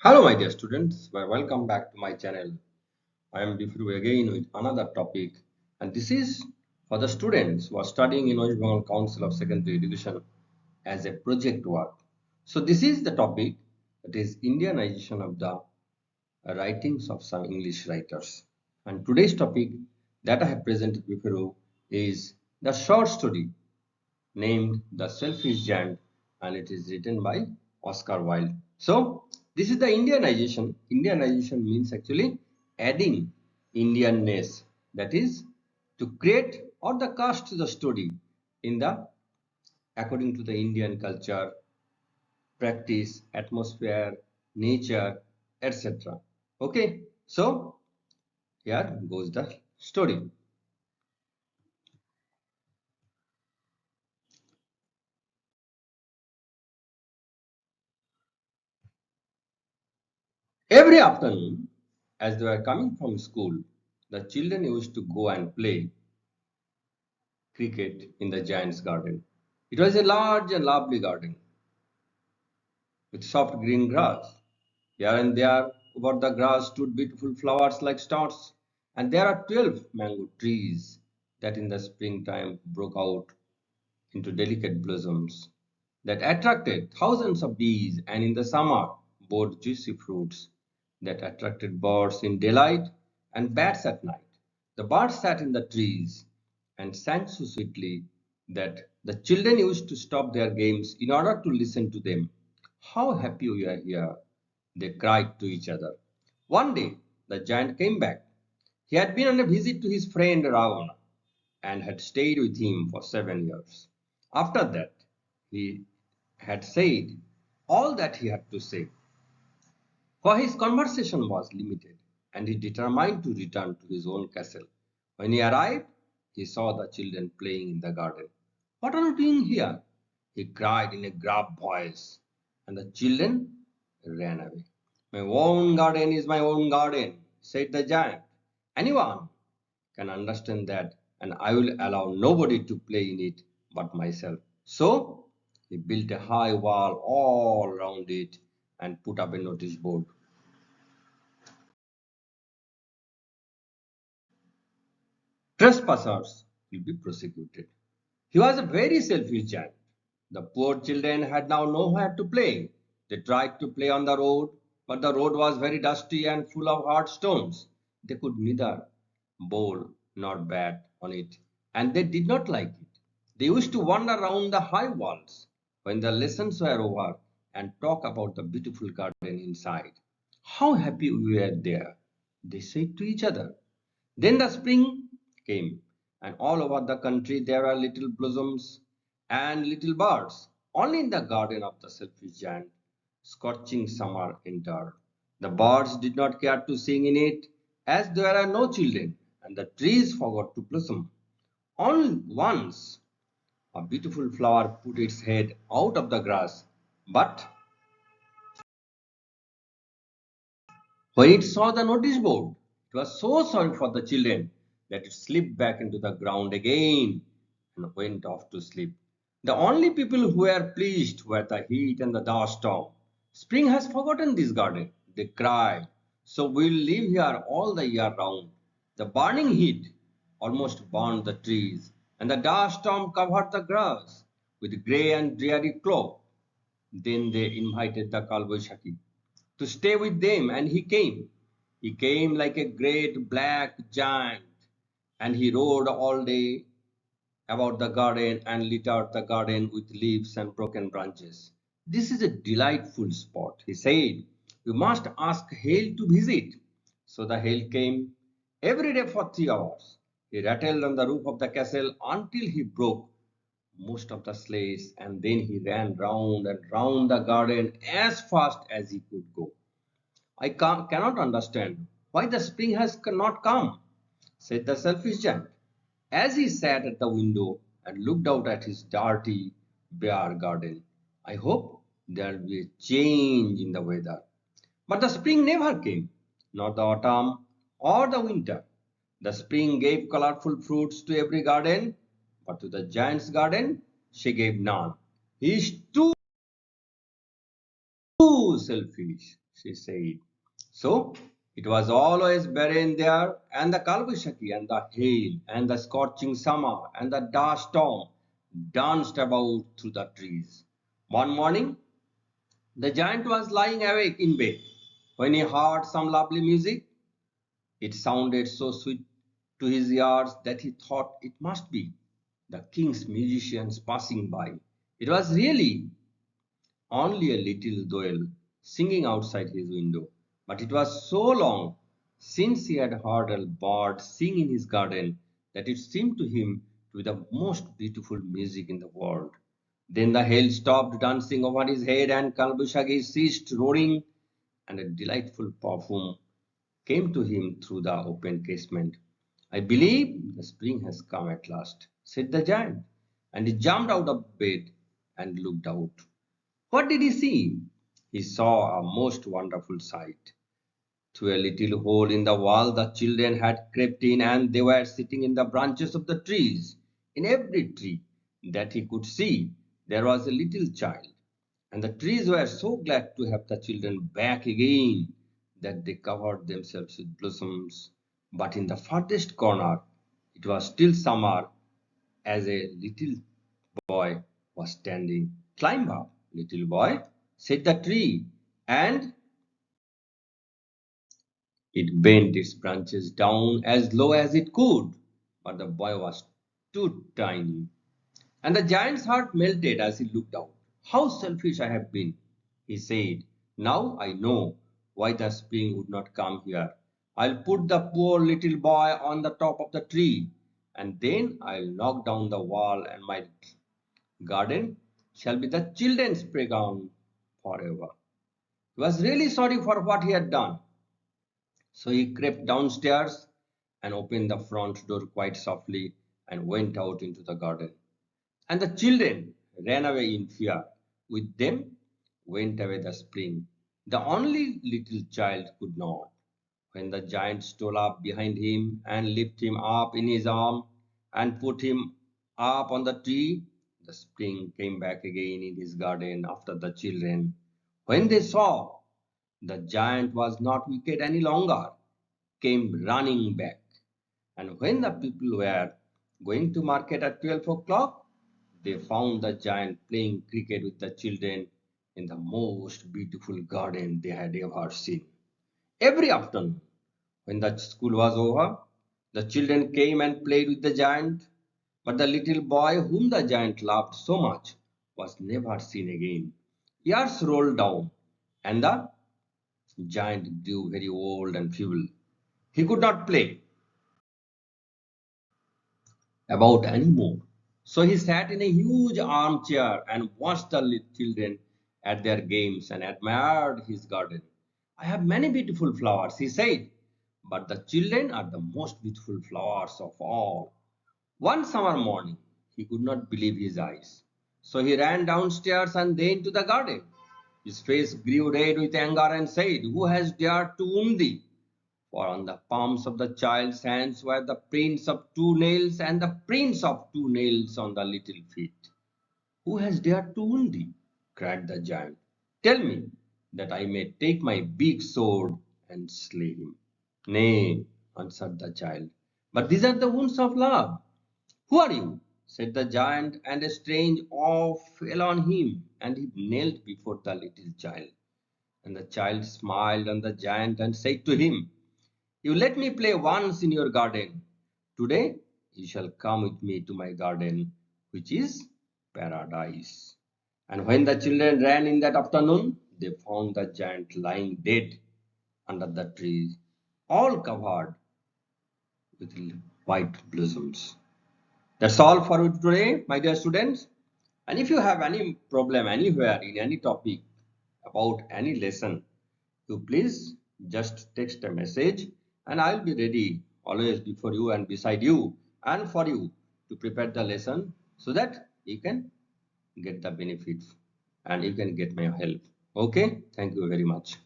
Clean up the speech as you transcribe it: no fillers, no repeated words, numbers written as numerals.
Hello, my dear students. Welcome back to my channel. I am Bifru again with another topic, and this is for the students who are studying in West Bengal Council of Secondary Education as a project work. So, this is the topic that is Indianization of the writings of some English writers. And today's topic that I have presented before you is the short story named The Selfish Giant, and it is written by Oscar Wilde. So, this is the Indianization. Indianization means actually adding Indianness, that is, to create or the cast the story in the according to the Indian culture, practice, atmosphere, nature, etc. Okay, so here goes the story. Every afternoon, as they were coming from school, the children used to go and play cricket in the giant's garden. It was a large and lovely garden with soft green grass. Here and there over the grass stood beautiful flowers like stars, and there are 12 mango trees that in the springtime broke out into delicate blossoms that attracted thousands of bees, and in the summer bore juicy fruits that attracted birds in daylight and bats at night. The birds sat in the trees and sang so sweetly that the children used to stop their games in order to listen to them. How happy we are here, they cried to each other. One day, the giant came back. He had been on a visit to his friend Ravana and had stayed with him for 7 years. After that, he had said all that he had to say, for his conversation was limited, and he determined to return to his own castle. When he arrived, he saw the children playing in the garden. What are you doing here? He cried in a gruff voice, and the children ran away. My own garden is my own garden, said the giant. Anyone can understand that, and I will allow nobody to play in it but myself. So he built a high wall all around it and put up a notice board. Trespassers will be prosecuted. He was a very selfish giant. The poor children had now nowhere to play. They tried to play on the road, but the road was very dusty and full of hard stones. They could neither bowl nor bat on it, and they did not like it. They used to wander around the high walls when the lessons were over and talk about the beautiful garden inside. How happy we were there, they said to each other. Then the spring came, and all over the country there were little blossoms and little birds. Only in the garden of the selfish giant, scorching summer entered. The birds did not care to sing in it, as there were no children, and the trees forgot to blossom. Only once a beautiful flower put its head out of the grass, but when it saw the notice board, it was so sorry for the children that it slipped back into the ground again and went off to sleep. The only people who were pleased were the heat and the dust storm. Spring has forgotten this garden, they cried, so we'll live here all the year round. The burning heat almost burned the trees, and the dust storm covered the grass with grey and dreary cloak. Then they invited the Kalboshaki to stay with them, and he came. He came like a great black giant, and he rode all day about the garden and littered the garden with leaves and broken branches. This is a delightful spot, he said. You must ask Hail to visit. So the Hail came every day for 3 hours. He rattled on the roof of the castle until he broke most of the slates, and then he ran round and round the garden as fast as he could go. Cannot understand why the spring has not come, said the selfish giant, as he sat at the window and looked out at his dirty, bare garden. I hope there will be a change in the weather. But the spring never came, nor the autumn or the winter. The spring gave colorful fruits to every garden, but to the giant's garden she gave none. He is too selfish, she said. So it was always barren there, and the Kalvishaki, and the hail, and the scorching summer, and the dark storm danced about through the trees. One morning, the giant was lying awake in bed when he heard some lovely music. It sounded so sweet to his ears that he thought it must be the king's musicians passing by. It was really only a little dwell singing outside his window, but it was so long since he had heard a bird sing in his garden that it seemed to him to be the most beautiful music in the world. Then the hail stopped dancing over his head, and Kalbushagi ceased roaring, and a delightful perfume came to him through the open casement. I believe the spring has come at last, said the giant, and he jumped out of bed and looked out. What did he see? He saw a most wonderful sight. Through a little hole in the wall, the children had crept in, and they were sitting in the branches of the trees. In every tree that he could see, there was a little child, and the trees were so glad to have the children back again that they covered themselves with blossoms. But in the farthest corner, it was still summer, as a little boy was standing. Climb up, little boy, said the tree, and it bent its branches down as low as it could. But the boy was too tiny, and the giant's heart melted as he looked out. How selfish I have been, he said. Now I know why the spring would not come here. I'll put the poor little boy on the top of the tree, and then I'll knock down the wall, and my garden shall be the children's playground forever. He was really sorry for what he had done. So he crept downstairs and opened the front door quite softly and went out into the garden. And the children ran away in fear. With them went away the spring. The only little child could not. When the giant stole up behind him and lifted him up in his arm and put him up on the tree, the spring came back again in his garden after the children. When they saw the giant was not wicked any longer, came running back. And when the people were going to market at 12 o'clock, they found the giant playing cricket with the children in the most beautiful garden they had ever seen. Every afternoon, when the school was over, the children came and played with the giant, but the little boy whom the giant loved so much was never seen again. Years rolled down, and the giant grew very old and feeble. He could not play about anymore. So he sat in a huge armchair and watched the little children at their games and admired his garden. I have many beautiful flowers, he said, but the children are the most beautiful flowers of all. One summer morning, he could not believe his eyes. So he ran downstairs and then to the garden. His face grew red with anger and said, Who has dared to wound thee? For on the palms of the child's hands were the prints of two nails, and the prints of two nails on the little feet. Who has dared to wound thee? Cried the giant. Tell me, that I may take my big sword and slay him. Nay, answered the child, but these are the wounds of love. Who are you? Said the giant, and a strange awe fell on him, and he knelt before the little child. And the child smiled on the giant and said to him, You let me play once in your garden. Today you shall come with me to my garden, which is paradise. And when the children ran in that afternoon, they found the giant lying dead under the tree, all covered with white blossoms. That's all for you today, my dear students. And if you have any problem anywhere in any topic about any lesson, you please just text a message and I'll be ready always before you and beside you and for you to prepare the lesson so that you can get the benefits and you can get my help. Okay, thank you very much.